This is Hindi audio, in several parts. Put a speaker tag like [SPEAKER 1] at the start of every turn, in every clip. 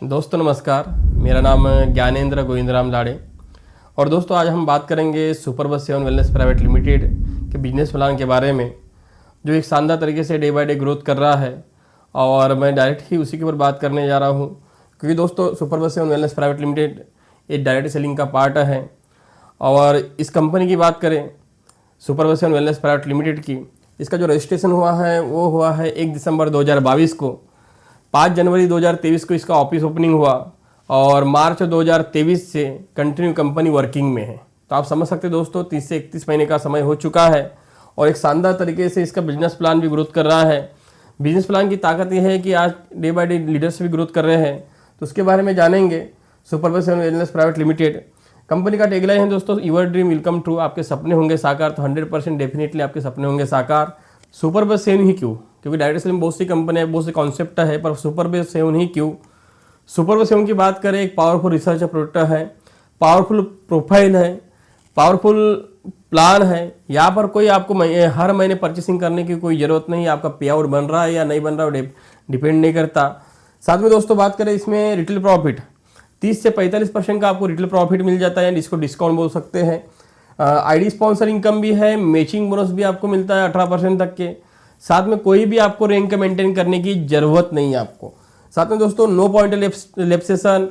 [SPEAKER 1] दोस्तों नमस्कार, मेरा नाम ज्ञानेंद्र गोविंदराम लाड़े। और दोस्तों आज हम बात करेंगे super bus 7 wellness private limited के बिजनेस प्लान के बारे में, जो एक शानदार तरीके से डे बाय डे ग्रोथ कर रहा है। और मैं डायरेक्ट ही उसी के ऊपर बात करने जा रहा हूँ, क्योंकि दोस्तों super bus 7 wellness private limited एक डायरेक्ट सेलिंग का पार्ट है। और इस कंपनी की बात करें, super bus 7 wellness private limited की, इसका जो रजिस्ट्रेशन हुआ है वो हुआ है 1 दिसंबर 2022 को। 5 जनवरी 2023 को इसका ऑफिस ओपनिंग हुआ और मार्च 2023 से कंटिन्यू कंपनी वर्किंग में है। तो आप समझ सकते हैं दोस्तों, 30 से 31 महीने का समय हो चुका है और एक शानदार तरीके से इसका बिजनेस प्लान भी ग्रोथ कर रहा है। बिजनेस प्लान की ताकत यह है कि आज डे बाय डे लीडर्स भी ग्रोथ कर रहे हैं, तो उसके बारे में जानेंगे। Super bus 7 wellness private limited company का टैगलाइन है दोस्तों, your dream will come true. आपके सपने होंगे साकार, तो 100% डेफिनेटली आपके सपने होंगे साकार। सुपर बस 7 ही क्यों? क्योंकि डायरेक्ट सेलिंग बहुत सी कंपनी है, बहुत से कॉन्सेप्ट है, पर सुपर बस 7 ही क्यों? सुपर बस 7 की बात करें, एक पावरफुल रिसर्च प्रोडक्ट है, पावरफुल प्रोफाइल है, पावरफुल प्लान है। यहाँ पर कोई आपको हर महीने परचेसिंग करने की कोई ज़रूरत नहीं है। आपका पे आउट बन रहा है या नहीं बन रहा है डिपेंड नहीं करता। साथ में दोस्तों बात करें, इसमें रिटेल प्रॉफिट 30 से 45% का आपको रिटेल प्रॉफिट मिल जाता है, जिसको डिस्काउंट बोल सकते हैं। आईडी स्पॉन्सर इनकम भी है, मैचिंग बोनस भी आपको मिलता है 18% तक के। साथ में कोई भी आपको रैंक मेंटेन करने की जरूरत नहीं है आपको। साथ में दोस्तों no point left session,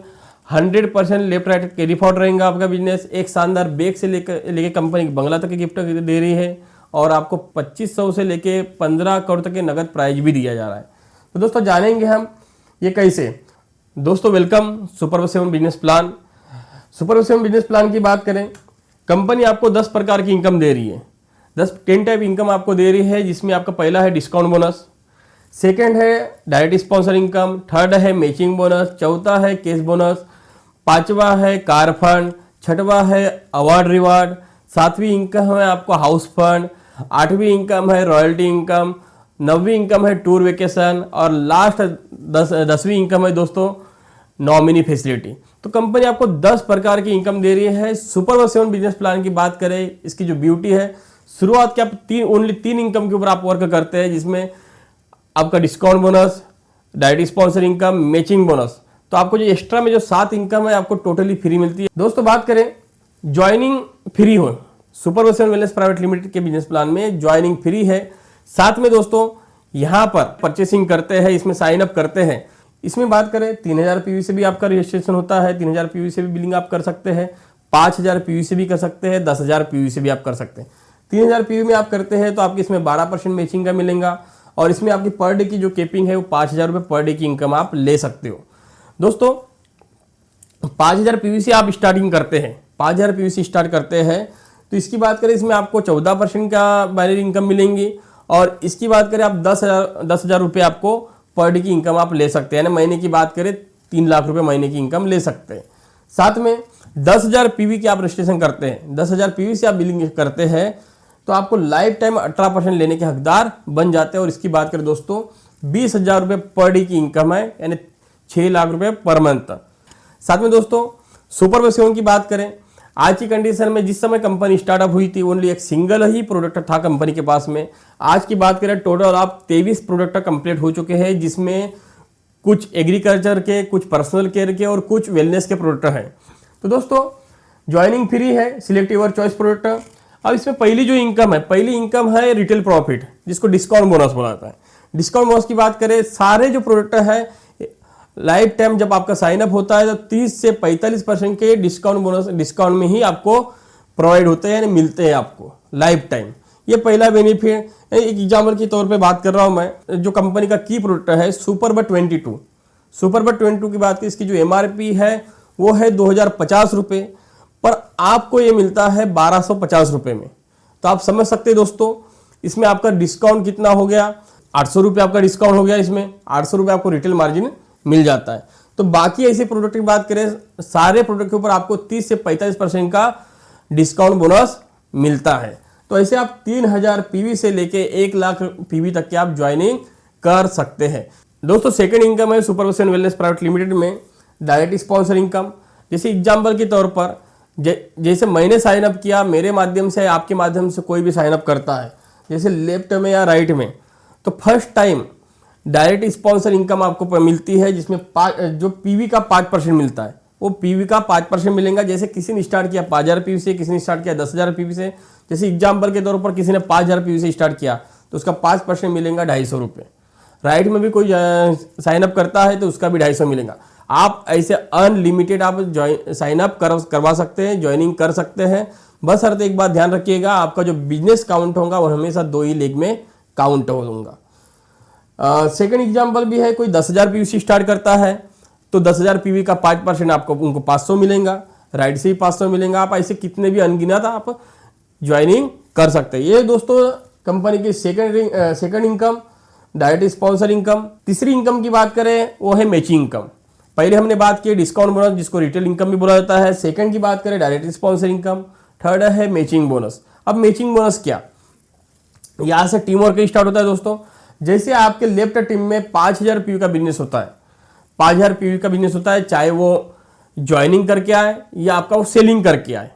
[SPEAKER 1] 100% left right carry forward रहेगा आपका बिजनेस। एक शानदार बैग से लेके कंपनी बंगला तक की गिफ्ट दे रही है और आपको 2500 से लेके 15 करोड़ तक के नगद प्राइज भी दिया जा रहा है। तो दोस्तों जानेंगे हम ये कैसे। दोस्तों welcome super bus 7 business plan. Super bus 7 business plan की बात करें, कंपनी आपको 10 प्रकार की इनकम दे रही है। 10 टाइप इनकम आपको दे रही है, जिसमें आपका पहला है डिस्काउंट बोनस, सेकंड है डायरेक्ट स्पॉन्सर इनकम, थर्ड है मैचिंग बोनस, चौथा है कैश बोनस, पांचवा है कार फंड, छठवा है अवार्ड रिवार्ड, सातवीं इनकम है आपको हाउस फंड, आठवीं इनकम है रॉयल्टी इनकम, नौवीं इनकम है टूर वेकेशन और लास्ट 10वीं इनकम है दोस्तों नॉमिनी फैसिलिटी। तो कंपनी आपको 10 प्रकार की इनकम दे रही है। सुपर बस 7 बिजनेस प्लान की बात करें, इसकी जो ब्यूटी है, शुरुआत के आप ओनली 3 इनकम के ऊपर आप वर्क करते हैं, जिसमें आपका discount bonus, direct sponsor income, matching bonus. तो आपको जो एक्स्ट्रा में जो 7 इनकम है आपको टोटली फ्री मिलती है। दोस्तों बात करें, ज्वाइनिंग फ्री हो, super bus 7 wellness private limited के बिजनेस प्लान में ज्वाइनिंग फ्री है। साथ में दोस्तों यहाँ पर परचेसिंग करते हैं, इसमें साइन अप करते हैं, इसमें बात करें 3000 पीवी से भी आपका रजिस्ट्रेशन होता है, 3000 पीवी से भी बिलिंग आप कर सकते हैं, 5000 पीवी से भी कर सकते हैं, 10,000 पीवी से भी आप कर सकते हैं। 3000 पीवी में आप करते हैं तो आपकी इसमें 12% मैचिंग का मिलेगा और इसमें आपकी पर डे की जो केपिंग है वो 5000 रुपये पर डे की इनकम आप ले सकते हो। दोस्तों 5000 पीवी से आप स्टार्टिंग करते हैं, 5000 पीवी से स्टार्ट करते हैं, तो इसकी बात करें इसमें आपको 14% का बाइनरी इनकम मिलेंगी। और इसकी बात करें आप 10,000 रुपये आपको पर डे की इनकम आप ले सकते हैं, यानी महीने की बात करें 3 लाख रुपए महीने की इनकम ले सकते हैं। साथ में 10,000 पीवी की आप रजिस्ट्रेशन करते हैं, 10,000 पीवी से आप बिलिंग करते हैं, तो आपको लाइफ टाइम 18% लेने के हकदार बन जाते हैं। और इसकी बात करें दोस्तों 20,000 रुपये पर डे की इनकम है, यानी 6 लाख रुपए पर मंथ। साथ में दोस्तों सुपर बस 7 की बात करें, आज की कंडीशन में जिस समय कंपनी स्टार्टअप हुई थी ओनली एक सिंगल ही प्रोडक्ट था कंपनी के पास में। आज की बात करें टोटल आप 23 प्रोडक्ट कंप्लीट हो चुके हैं, जिसमें कुछ एग्रीकल्चर के, कुछ पर्सनल केयर के और कुछ वेलनेस के प्रोडक्ट हैं। तो दोस्तों ज्वाइनिंग फ्री है, सिलेक्ट योर चॉइस प्रोडक्ट। अब इसमें पहली जो इनकम है, पहली इनकम है रिटेल प्रॉफिट, जिसको डिस्काउंट बोनस बोला जाता है। डिस्काउंट बोनस की बात करें, सारे जो प्रोडक्ट है लाइफ टाइम जब आपका साइन अप होता है तो 30 से 45% के डिस्काउंट बोनस डिस्काउंट में ही आपको प्रोवाइड होते हैं, यानी मिलते हैं आपको लाइफ टाइम। ये पहला बेनिफिट। एक एग्जाम्पल के तौर पे बात कर रहा हूं मैं, जो कंपनी का की प्रोडक्ट है सुपर बट 22। सुपर बट 22 की बात की, इसकी जो एमआरपी है वो है 2050 रुपये, पर आपको ये मिलता है 1250 रुपये में। तो आप समझ सकते हैं दोस्तों इसमें आपका डिस्काउंट कितना हो गया, 800 रुपये आपका डिस्काउंट हो गया। इसमें 800 रुपये आपको रिटेल मार्जिन मिल जाता है। तो बाकी ऐसे प्रोडक्ट की बात करें, सारे प्रोडक्ट के ऊपर आपको 30 से 45% का डिस्काउंट बोनस मिलता है। तो ऐसे आप 3000 पीवी से लेके 1 लाख पीवी तक के आप ज्वाइनिंग कर सकते हैं। दोस्तों सेकंड इनकम है super bus 7 wellness private limited में डायरेक्ट स्पॉन्सर इनकम। जैसे एग्जाम्पल के तौर पर जैसे मैंने साइन अप किया, मेरे माध्यम से आपके माध्यम से कोई भी साइन अप करता है, जैसे लेफ्ट में या राइट में, तो first time direct sponsor income आपको मिलती है, जिसमें जो पीवी का 5% मिलता है, वो पीवी का 5% मिलेगा। जैसे किसी ने स्टार्ट किया 5000 पीवी से, किसी ने स्टार्ट किया 10,000 पीवी से। जैसे एग्जाम्पल के तौर पर किसी ने 5000 पीवी से स्टार्ट किया तो उसका 5% मिलेगा 250 रुपये। राइट में भी कोई साइन अप करता है तो उसका भी 250 मिलेगा। आप ऐसे अनलिमिटेड आप साइन अप करवा सकते हैं, ज्वाइनिंग कर सकते हैं। बस अर्थ एक बात ध्यान रखिएगा, आपका जो बिजनेस काउंट होगा वो हमेशा 2 ही लेग में काउंट होगा। सेकंड एग्जांपल भी है, कोई 10,000 पीवी से स्टार्ट करता है तो 10,000 पीवी का 5% आपको उनको 500 मिलेगा, राइट से ही 500 मिलेगा। आप ऐसे कितने भी अनगिनत आप ज्वाइनिंग कर सकते हैं। ये दोस्तों कंपनी की second income, direct sponsor income. तीसरी इनकम की बात करें वो है मैचिंग इनकम। पहले हमने बात की डिस्काउंट बोनस, जिसको रिटेल इनकम भी बोला जाता है। सेकंड की बात करें डायरेक्ट स्पॉन्सर इनकम। थर्ड है मैचिंग बोनस। अब मैचिंग बोनस क्या, यहां से टीम वर्क स्टार्ट होता है दोस्तों। जैसे आपके लेफ्ट टीम में 5000 पीवी का बिजनेस होता है, 5000 पीवी का बिजनेस होता है, चाहे वो ज्वाइनिंग करके आए या आपका वो सेलिंग करके आए,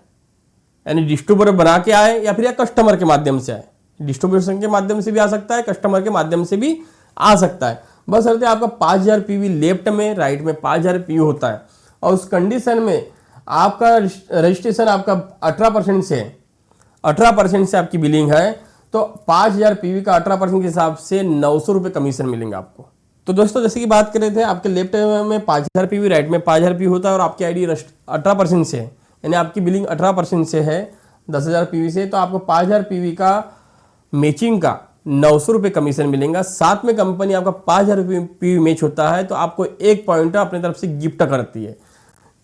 [SPEAKER 1] यानी डिस्ट्रीब्यूटर बना के आए या फिर या कस्टमर के माध्यम से आए। डिस्ट्रीब्यूशन के माध्यम से भी आ सकता है, कस्टमर के माध्यम से भी आ सकता है। बस अर्थ है आपका 5000 पीवी लेफ्ट में, राइट में 5000 पीवी होता है और उस कंडीशन में आपका रजिस्ट्रेशन आपका 18% से 18% से आपकी बिलिंग है, तो 5000 पीवी का 18% के हिसाब से 900 रुपये कमीशन मिलेंगे आपको। तो दोस्तों जैसे कि बात कर रहे थे, आपके लेफ्ट में 5000 पीवी, राइट में 5000 पीवी होता है और आपकी आईडी 18% से है, यानी आपकी बिलिंग 18% से है 10,000 पीवी से, तो आपको 5000 पीवी का मैचिंग का 900 रुपये कमीशन मिलेगा। साथ में कंपनी आपका 5000 पीवी मैच होता है तो आपको 1 पॉइंट अपनी तरफ से गिफ्ट करती है।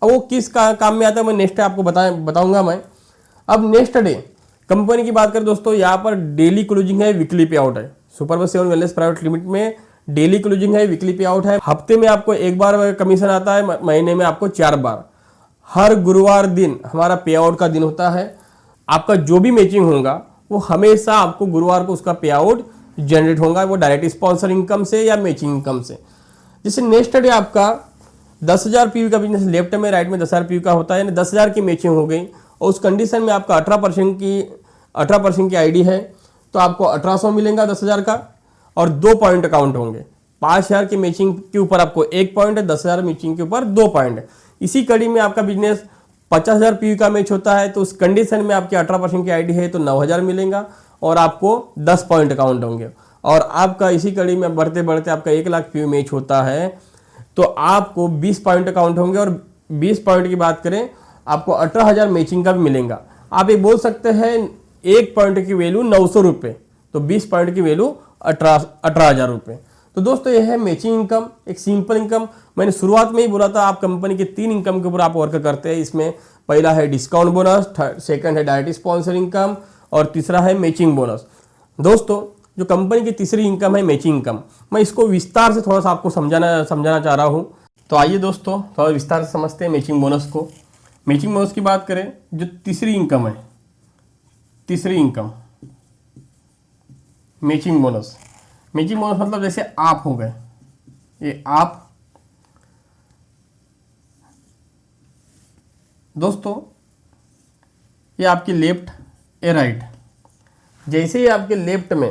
[SPEAKER 1] अब वो किस काम में आता है मैं नेक्स्ट डे आपको बताऊंगा मैं। अब नेक्स्ट डे कंपनी की बात करें दोस्तों, यहाँ पर डेली क्लोजिंग है, वीकली पे आउट है। Super bus seven wellness private limited में डेली क्लोजिंग है, वीकली पे आउट है। हफ्ते में आपको 1 बार कमीशन आता है, महीने में आपको 4 बार। हर गुरुवार दिन हमारा पे आउट का दिन होता है। आपका जो भी मैचिंग होगा वो हमेशा आपको गुरुवार को उसका पे आउट जनरेट होगा, वो डायरेक्ट स्पॉन्सर इनकम से या मैचिंग इनकम से। जैसे नेक्स्ट डे आपका 10,000 पीवी का बिजनेस लेफ्ट में, राइट में 10,000 पीवी का होता है, यानी 10,000 की मैचिंग हो गई और उस कंडीशन में आपका 18% की आईडी है तो आपको 1800 मिलेगा 10,000 का और 2 पॉइंट काउंट होंगे। 5000 की मैचिंग के ऊपर आपको 1 पॉइंट है, 10,000 मैचिंग के ऊपर 2 पॉइंट है। इसी कड़ी में आपका बिजनेस 50,000 पीवी का मैच होता है तो उस कंडीशन में आपकी 18% की आईडी है तो 9,000 मिलेगा और आपको 10 पॉइंट काउंट होंगे। और आपका इसी कड़ी में बढ़ते बढ़ते आपका 1 लाख पीवी मैच होता है तो आपको 20 पॉइंट काउंट होंगे और 20 पॉइंट की बात करें आपको 18,000 मैचिंग का भी मिलेगा। आप ये बोल सकते हैं 1 पॉइंट की वैल्यू 900 रुपये, तो 20 पॉइंट की वैल्यू 18,000 रुपये। तो दोस्तों यह है मैचिंग इनकम, एक सिंपल इनकम। मैंने शुरुआत में ही बोला था आप कंपनी के 3 इनकम के ऊपर आप वर्क करते हैं। इसमें पहला है डिस्काउंट बोनस, सेकंड है डायरेक्ट स्पॉन्सर इनकम और तीसरा है मैचिंग बोनस। दोस्तों जो कंपनी की तीसरी इनकम है मैचिंग इनकम, मैं इसको विस्तार से थोड़ा सा आपको समझाना चाह रहा हूँ। तो आइए दोस्तों थोड़ा विस्तार से समझते हैं मैचिंग बोनस को। मैचिंग बोनस की बात करें, जो तीसरी इनकम है, तीसरी income matching bonus. Matching bonus मतलब जैसे आप हो गए, ये आप दोस्तों, ये आपकी लेफ्ट ए राइट। जैसे ही आपके लेफ्ट में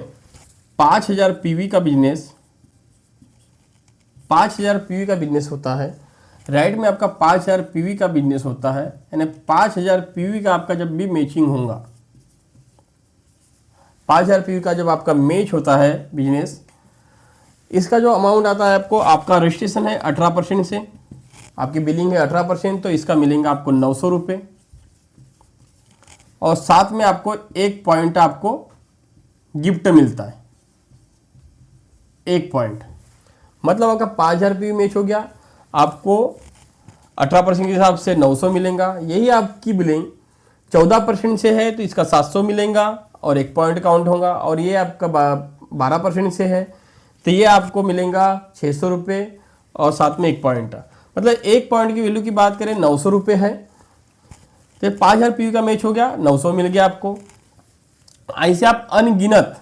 [SPEAKER 1] 5000 पीवी का बिजनेस, 5000 पीवी का बिजनेस होता है, राइट में आपका 5000 पीवी का बिजनेस होता है, यानी 5000 पीवी का आपका जब भी मैचिंग होगा, 5000 पीवी का जब आपका मैच होता है बिजनेस, इसका जो अमाउंट आता है आपको, आपका रजिस्ट्रेशन है 18% से, आपकी बिलिंग है 18%, तो इसका मिलेंगे आपको 900 रुपये और साथ में आपको 1 पॉइंट आपको गिफ्ट मिलता है। 1 पॉइंट मतलब आपका 5000 पीवी मैच हो गया, आपको 18% के हिसाब से 900 मिलेगा। यही आपकी बिलिंग 14% से है तो इसका 700 मिलेगा और 1 पॉइंट काउंट होगा। और ये आपका 12% से है तो ये आपको मिलेगा 600 रुपये और साथ में 1 पॉइंट। मतलब 1 पॉइंट की वैल्यू की बात करें 900 रुपये है, तो 5000 पीवी का मैच हो गया, 900 मिल गया आपको। ऐसे आप अनगिनत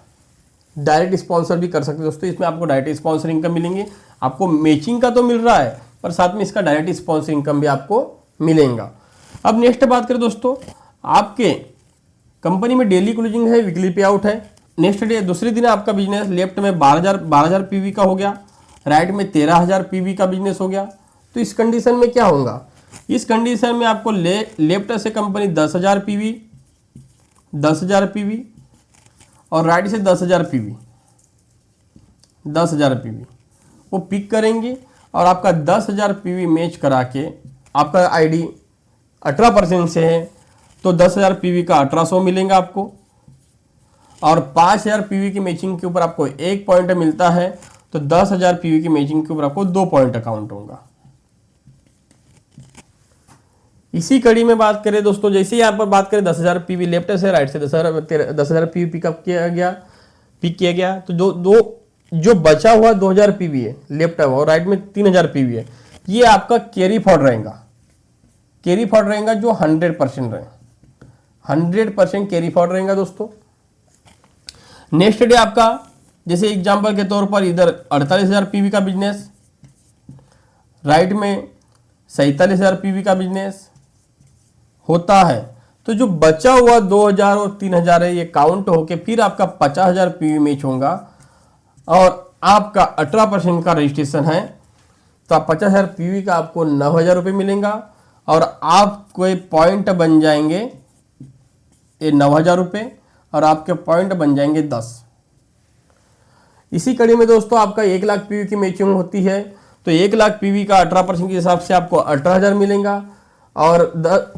[SPEAKER 1] डायरेक्ट स्पॉन्सर भी कर सकते हैं दोस्तों। इसमें आपको डायरेक्ट स्पॉन्सर इनकम मिलेंगी, आपको मैचिंग का तो मिल रहा है पर साथ में इसका डायरेक्ट स्पॉन्सर इनकम भी आपको मिलेगा। अब नेक्स्ट बात करें दोस्तों, आपके कंपनी में डेली क्लोजिंग है, वीकली पे आउट है। नेक्स्ट डे दूसरे दिन आपका बिजनेस लेफ्ट में 12,000 पीवी का हो गया, राइट में 13,000 पीवी का बिजनेस हो गया। तो इस कंडीशन में क्या होगा, इस कंडीशन में आपको लेफ्ट से कंपनी 10,000 पीवी, 10,000 पीवी और राइट से 10,000 पीवी, 10,000 पीवी वो पिक करेंगे और आपका 10,000 पीवी मैच करा के, आपका आईडी 18% से है तो 10,000 पीवी का 1800 मिलेगा आपको, और 5,000 पीवी की मैचिंग के ऊपर आपको 1 पॉइंट मिलता है, तो 10,000 पीवी की मैचिंग के ऊपर आपको 2 पॉइंट अकाउंट होगा। इसी कड़ी में बात करें दोस्तों, जैसे यहाँ पर बात करें 10,000 पीवी लेफ्ट से राइट से 10,000 पीवी पिकअप किया गया, पिक किया गया, तो जो बचा हुआ 2,000 पीवी है लेफ्ट और राइट में 3,000 पीवी है, ये आपका कैरी फॉरवर्ड रहेगा, कैरी फॉरवर्ड रहेगा जो 100% रहेगा, 100% कैरी फॉरवर्ड रहेगा दोस्तों। नेक्स्ट डे आपका जैसे एग्जांपल के तौर पर इधर 48,000 पीवी का बिजनेस, राइट में 47,000 पीवी का बिजनेस होता है, तो जो बचा हुआ 2,000 और 3,000 है ये काउंट होके फिर आपका 50,000 पीवी मैच होगा और आपका 18% का रजिस्ट्रेशन है, तो आप 50,000 पीवी का आपको 9,000 रुपये मिलेगा और आपको पॉइंट बन जाएंगे ये 9,000 रुपये और आपके पॉइंट बन जाएंगे 10। इसी कड़ी में दोस्तों आपका 1 लाख पीवी की मैचिंग होती है, तो 1 लाख पीवी का 18% के हिसाब से आपको 18,000 मिलेगा और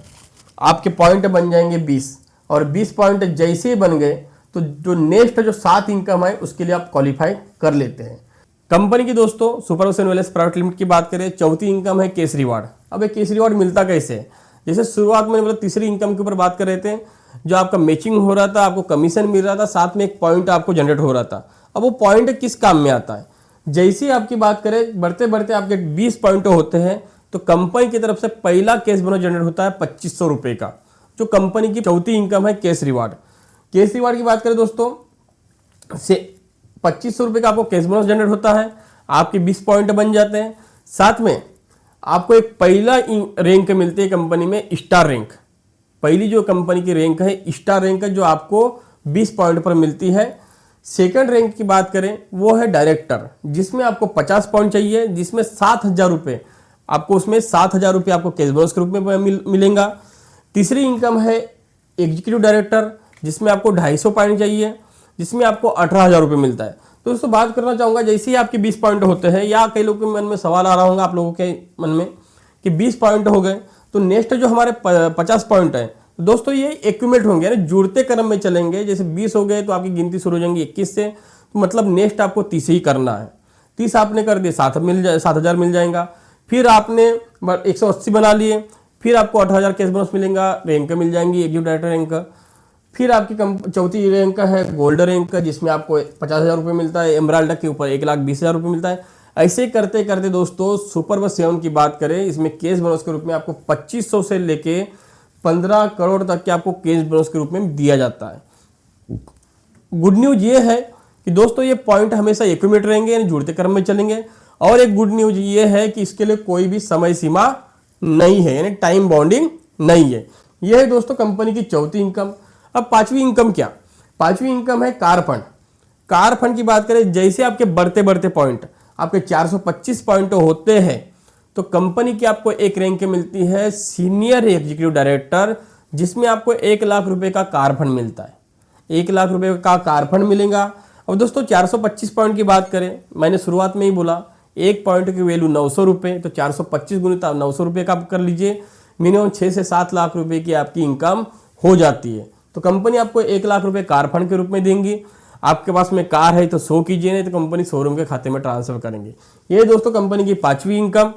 [SPEAKER 1] आपके पॉइंट बन जाएंगे 20, और 20 पॉइंट जैसे ही बन गए तो जो नेक्स्ट जो 7 इनकम है उसके लिए आप क्वालिफाई कर लेते हैं। कंपनी की दोस्तों सुपर बस एंड वेलनेस प्राइवेट लिमिटेड की बात करें, चौथी इनकम है कैश रिवार्ड। अब ये कैश रिवार्ड मिलता कैसे है, जैसे शुरुआत में मतलब तीसरी इनकम के ऊपर बात कर रहे थे, जो आपका मैचिंग हो रहा था, आपको कमीशन मिल रहा था, साथ में एक पॉइंट आपको जनरेट हो रहा था। अब वो पॉइंट किस काम में आता है, जैसे आपकी बात करें बढ़ते बढ़ते आपके 20 पॉइंट होते हैं तो कंपनी की तरफ से पहला कैश बोनस जनरेट होता है 2,500 रुपये का, जो कंपनी की चौथी इनकम है कैश रिवार्ड। कैश रिवार्ड की बात करें दोस्तों से 2,500 रुपये का आपको कैश बोनस जनरेट होता है, आपके 20 पॉइंट बन जाते हैं, साथ में आपको एक पहला रैंक मिलती है कंपनी में स्टार रैंक। पहली जो कंपनी की रैंक है स्टार रैंक है जो आपको 20 पॉइंट पर मिलती है। सेकंड रैंक की बात करें वो है डायरेक्टर, जिसमें आपको 50 पॉइंट चाहिए, जिसमें 7,000 रुपये आपको, उसमें 7,000 रुपये आपको कैश बोनस के रूप में मिलेगा। तीसरी इनकम है एग्जीक्यूटिव डायरेक्टर, जिसमें आपको 250 पॉइंट चाहिए, जिसमें आपको 18,000 रुपये मिलता है। तो दोस्तों बात करना चाहूँगा, जैसे ही आपके 20 पॉइंट होते हैं, या कई लोगों के मन में सवाल आ रहा होगा आप लोगों के मन में कि 20 पॉइंट हो गए तो नेक्स्ट जो हमारे 50 पॉइंट है तो दोस्तों ये एक्यूमेट होंगे, यानी जुड़ते क्रम में चलेंगे। जैसे 20 हो गए तो आपकी गिनती शुरू हो जाएंगी 21 से, तो मतलब नेक्स्ट आपको 30 ही करना है। 30 आपने कर दिए 7,000 मिल जाएगा, फिर आपने 180 बना लिए, फिर आपको 18,000 कैश बोनस मिलेगा, रैंक मिल जाएंगी एग्जीक्यूटिव डायरेक्टर रैंक। फिर आपकी चौथी रैंक है गोल्ड रैंक, जिसमें आपको 50,000 रुपये मिलता है, एमराल्ड के ऊपर 1,20,000 रुपये मिलता है। ऐसे करते करते दोस्तों सुपर बस 7 की बात करें, इसमें कैश बोनस के रूप में आपको 2,500 से लेके 15 करोड़ तक के आपको कैश बोनस के रूप में दिया जाता है। गुड न्यूज ये है कि दोस्तों ये पॉइंट हमेशा एक्यूमुलेट रहेंगे, यानी जुड़ते क्रम में चलेंगे। और एक गुड न्यूज ये है कि इसके लिए कोई भी समय सीमा नहीं है, यानी टाइम बाउंडिंग नहीं है। यह है दोस्तों कंपनी की चौथी इनकम। अब पांचवी इनकम क्या, पांचवी इनकम है कार फंड। कार फंड की बात करें, जैसे आपके बढ़ते बढ़ते पॉइंट आपके 425 पॉइंट होते हैं तो कंपनी की आपको एक रैंक मिलती है सीनियर एग्जीक्यूटिव डायरेक्टर, जिसमें आपको 1 लाख रुपए का कार फंड मिलता है। 1 लाख रुपए का कार फंड मिलेगा। अब दोस्तों 425 पॉइंट की बात करें, मैंने शुरुआत में ही बोला एक पॉइंट की वैल्यू 900 रुपये, तो 425 गुणित 900 रुपये का आप कर लीजिए, मिनिमम 6 से 7 लाख रुपए की आपकी इनकम हो जाती है। तो कंपनी आपको 1 लाख रुपए कार फंड के रूप में देंगी। आपके पास में कार है तो 100 कीजिए, नहीं तो कंपनी शोरूम के खाते में ट्रांसफर करेंगे। ये दोस्तों कंपनी की पांचवी इनकम।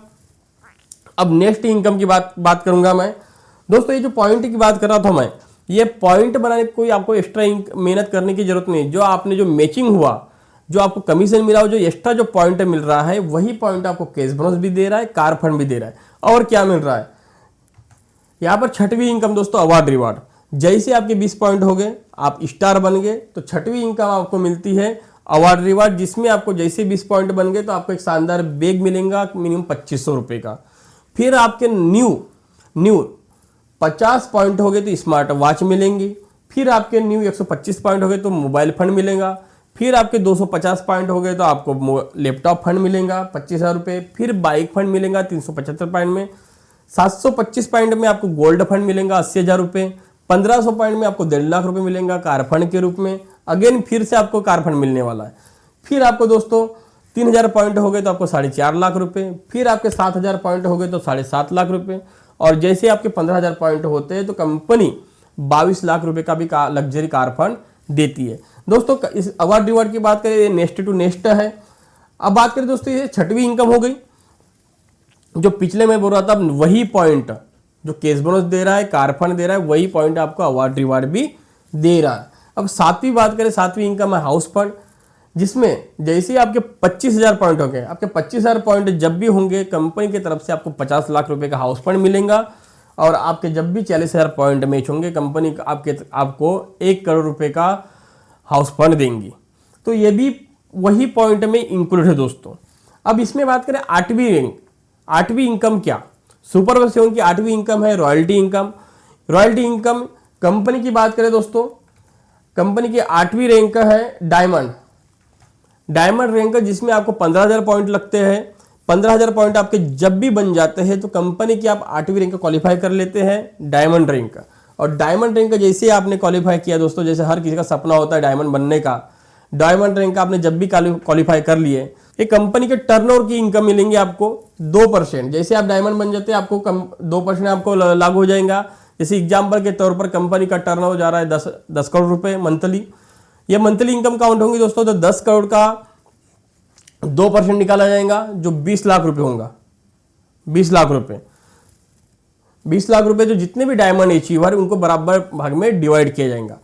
[SPEAKER 1] अब नेक्स्ट इनकम की बात करूंगा मैं। दोस्तों ये जो पॉइंट की बात कर रहा था मैं, ये पॉइंट बनाने की कोई आपको एक्स्ट्रा मेहनत करने की जरूरत नहीं। जो आपने जो मैचिंग हुआ, जो आपको कमीशन मिला हो, जो एक्स्ट्रा जो पॉइंट मिल रहा है, वही पॉइंट आपको कैश बोनस भी दे रहा है, कार फंड भी दे रहा है। और क्या मिल रहा है यहाँ पर छठवीं इनकम दोस्तों, अवार्ड रिवार्ड। जैसे आपके 20 पॉइंट हो गए, आप स्टार बन गए, तो छठवीं इनकम आपको मिलती है अवार्ड रिवार्ड, जिसमें आपको जैसे 20 पॉइंट बन गए तो आपको एक शानदार बैग मिलेगा मिनिमम 2,500 रुपये का। फिर आपके न्यू 50 पॉइंट हो गए तो स्मार्ट वॉच मिलेंगी। फिर आपके न्यू 125 पॉइंट हो गए तो मोबाइल फंड मिलेगा। फिर आपके 250 पॉइंट हो गए तो आपको लैपटॉप फंड मिलेगा 25,000 रुपये। फिर बाइक फंड मिलेगा 375 पॉइंट में। 725 पॉइंट में आपको गोल्ड फंड मिलेगा 80,000 रुपये। 1500 पॉइंट में आपको 1.5 लाख रुपये मिलेगा कार फंड के रूप में। अगेन फिर से आपको कार फंड मिलने वाला है। फिर आपको दोस्तों 3000 पॉइंट हो गए तो आपको 4.5 लाख रुपये। फिर आपके 7000 पॉइंट हो गए तो 7.5 लाख रुपये। और जैसे आपके 15,000 पॉइंट होते हैं तो कंपनी 22 लाख रुपए का भी लग्जरी कार फंड देती है। दोस्तों इस अवार्ड रिवार्ड की बात करें, नेक्स्ट टू नेक्स्ट है। अब बात करें दोस्तों, ये 6वीं इनकम हो गई। जो पिछले में बोल रहा था वही पॉइंट जो केस बोनस दे रहा है, कार फंड दे रहा है, वही पॉइंट आपको अवार्ड रिवार्ड भी दे रहा है। अब 7वीं बात करें, 7वीं इनकम है हाउस फंड, जिसमें जैसे ही आपके 25,000 पॉइंट हो गए, आपके 25,000 पॉइंट जब भी होंगे कंपनी की तरफ से आपको 50 लाख रुपए का हाउस फंड मिलेगा। और आपके जब भी 40,000 पॉइंट मैच होंगे कंपनी आपको 1 करोड़ रुपए का हाउस फंड देंगी। तो ये भी वही पॉइंट में इंक्लूड है दोस्तों। अब इसमें बात करें 8वीं रैंक, 8वीं इनकम क्या, सुपर सेवन की 8वीं इनकम है royalty income. Royalty income company की बात करें दोस्तों, कंपनी की 8वीं रैंक है डायमंड। डायमंड रैंक जिसमें आपको 15,000 पॉइंट लगते हैं। 15,000 पॉइंट आपके जब भी बन जाते हैं तो कंपनी की आप 8वीं रैंक क्वालिफाई कर लेते हैं डायमंड रैंक। और डायमंड रैंक जैसे आपने क्वालिफाई किया दोस्तों, जैसे हर किसी का सपना होता है डायमंड बनने का, डायमंड रैंक आपने जब भी क्वालिफाई कर लिए, ये कंपनी के टर्नओवर की इनकम मिलेंगी आपको 2%। जैसे आप डायमंड बन जाते हैं आपको 2% आपको लागू हो जाएगा। जैसे एग्जाम्पल के तौर पर कंपनी का टर्नओवर जा रहा है 10 करोड़ रुपए मंथली, ये मंथली इनकम काउंट होंगी दोस्तों। तो 10 करोड़ का 2% निकाला जाएगा जो 20 लाख रुपए होगा। 20 लाख रुपए, 20 लाख रुपए जो जितने भी डायमंड अचीवर उनको बराबर भाग में डिवाइड किया जाएगा।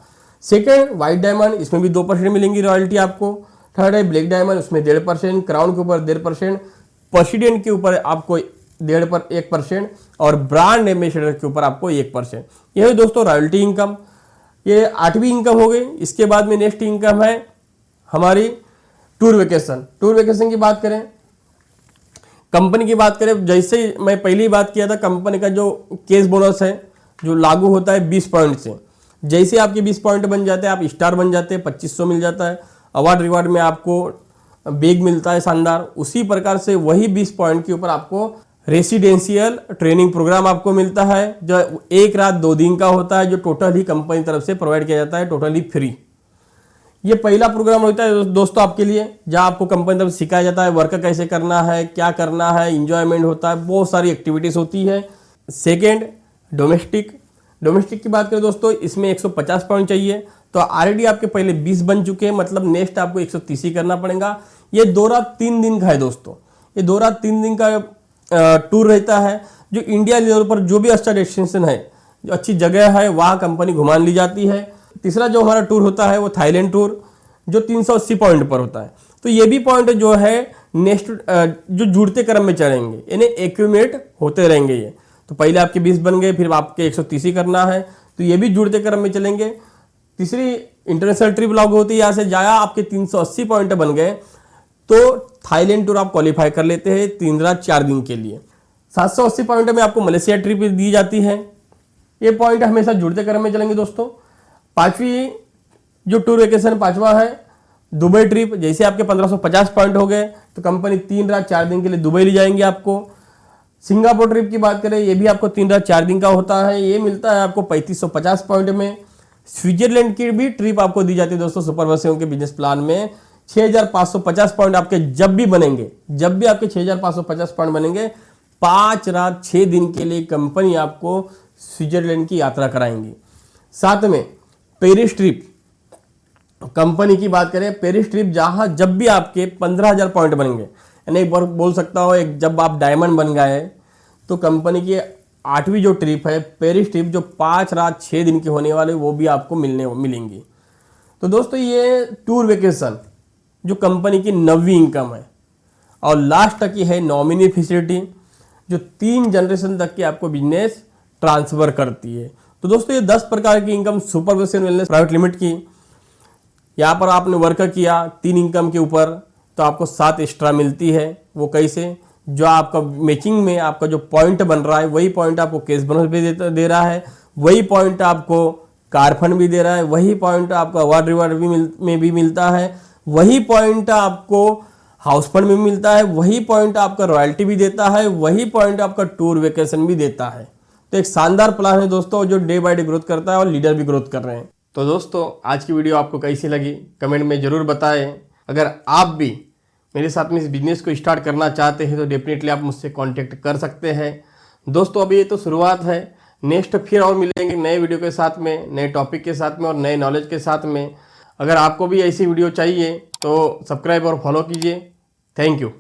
[SPEAKER 1] सेकंड व्हाइट डायमंड, इसमें भी 2% मिलेंगी रॉयल्टी आपको। थर्ड है ब्लैक डायमंड, उसमें 1.5%, क्राउन के ऊपर 1.5%, प्रेसिडेंट के ऊपर आपको 1% और ब्रांड एम्बेसडर के ऊपर आपको 1%। यह है दोस्तों रॉयल्टी इनकम। ये 8वीं इनकम हो गई। इसके बाद में नेक्स्ट इनकम है हमारी टूर वेकेशन। टूर वेकेशन की बात करें, कंपनी की बात करें, जैसे मैं पहले ही बात किया था, कंपनी का जो केस बोनस है जो लागू होता है 20 पॉइंट से। जैसे आपके 20 पॉइंट बन जाते हैं, आप स्टार बन जाते हैं, 2500 मिल जाता है। अवार्ड रिवार्ड में आपको बैग मिलता है शानदार। उसी प्रकार से वही 20 पॉइंट के ऊपर आपको रेसिडेंशियल ट्रेनिंग प्रोग्राम आपको मिलता है, जो 1 रात 2 दिन का होता है, जो टोटल ही कंपनी तरफ से प्रोवाइड किया जाता है, टोटली फ्री। ये पहला प्रोग्राम होता है दोस्तों आपके लिए, जहां आपको कंपनी तरफ सिखाया जाता है वर्क कैसे करना है, क्या करना है, इंजॉयमेंट होता है, बहुत सारी एक्टिविटीज होती है। सेकेंड डोमेस्टिक की बात करें दोस्तों, इसमें 150 पॉइंट चाहिए। तो ऑलरेडी आपके पहले 20 बन चुके हैं, मतलब नेक्स्ट आपको 130 ही करना पड़ेगा। ये 2 रात 3 दिन का है दोस्तों। ये 2 रात 3 दिन का टूर रहता है, जो इंडिया लेवल पर जो भी अच्छा डेस्टिनेशन है, जो अच्छी जगह है, वहाँ कंपनी घुमा ली जाती है। तीसरा जो हमारा टूर होता है वो थाईलैंड टूर, जो 380 पॉइंट पर होता है। तो ये भी पॉइंट जो है नेक्स्ट जो जुड़ते क्रम में चलेंगे, यानी एक्यूमुलेट होते रहेंगे ये। तो पहले आपके 20 बन गए, फिर आपके 130 ही करना है, तो ये भी जुड़ते क्रम में चलेंगे। तीसरी इंटरनेशनल ट्रिप लागू होती है, यहाँ से जाया आपके 380 पॉइंट बन गए तो थाईलैंड टूर आप क्वालिफाई कर लेते हैं 3 रात 4 दिन के लिए। 780 पॉइंट में आपको मलेशिया ट्रिप दी जाती है। ये पॉइंट हमेशा जुड़ते क्रम में चलेंगे दोस्तों। 5वीं जो टूर वेकेशन 5वां है दुबई ट्रिप। जैसे आपके 1550 पॉइंट हो गए तो कंपनी 3 रात 4 दिन के लिए दुबई ले जाएंगे आपको। सिंगापुर ट्रिप की बात करें, ये भी आपको 3 रात 4 दिन का होता है, ये मिलता है आपको 3550 पॉइंट में। स्विट्जरलैंड की भी ट्रिप आपको दी जाती है दोस्तों सुपर बसें के बिजनेस प्लान में। 6550 पॉइंट आपके जब भी बनेंगे, जब भी आपके 6550 पॉइंट बनेंगे, 5 रात 6 दिन के लिए कंपनी आपको स्विट्जरलैंड की यात्रा कराएंगी। साथ में पेरिस ट्रिप, कंपनी की बात करें, पेरिस ट्रिप जहां जब भी आपके 15,000 पॉइंट बनेंगे, यानी एक बार बोल सकता हो एक जब आप डायमंड बन गए तो कंपनी की 8वीं जो ट्रिप है पेरिस ट्रिप, जो 5 रात 6 दिन की होने वाले, वो भी आपको मिलेंगी। तो दोस्तों ये टूर वेकेशन जो कंपनी की 9वीं इनकम है। और लास्ट की है नॉमिनी फैसिलिटी, जो 3 जनरेशन तक की आपको बिजनेस ट्रांसफर करती है। तो दोस्तों ये 10 प्रकार की इनकम सुपर बसेवन वेलनेस प्राइवेट लिमिटेड की। यहाँ पर आपने वर्क किया 3 इनकम के ऊपर तो आपको 7 एक्स्ट्रा मिलती है। वो कैसे, जो आपका मैचिंग में आपका जो पॉइंट बन रहा है वही पॉइंट आपको कैश बोनस भी दे रहा है, वही पॉइंट आपको कार फंड भी दे रहा है, वही पॉइंट आपको अवार्ड रिवार्ड में भी मिलता है, वही पॉइंट आपको हाउस फंड में मिलता है, वही पॉइंट आपका रॉयल्टी भी देता है, वही पॉइंट आपका टूर वेकेशन भी देता है। तो एक शानदार प्लान है दोस्तों, जो डे बाय डे ग्रोथ करता है और लीडर भी ग्रोथ कर रहे हैं। तो दोस्तों आज की वीडियो आपको कैसी लगी कमेंट में ज़रूर बताएं। अगर आप भी मेरे साथ में इस बिजनेस को स्टार्ट करना चाहते हैं तो डेफिनेटली आप मुझसे कांटेक्ट कर सकते हैं। दोस्तों अभी ये तो शुरुआत है, नेक्स्ट फिर और मिलेंगे नए वीडियो के साथ में, नए टॉपिक के साथ में और नए नॉलेज के साथ में। अगर आपको भी ऐसी वीडियो चाहिए तो सब्सक्राइब और फॉलो कीजिए। Thank you.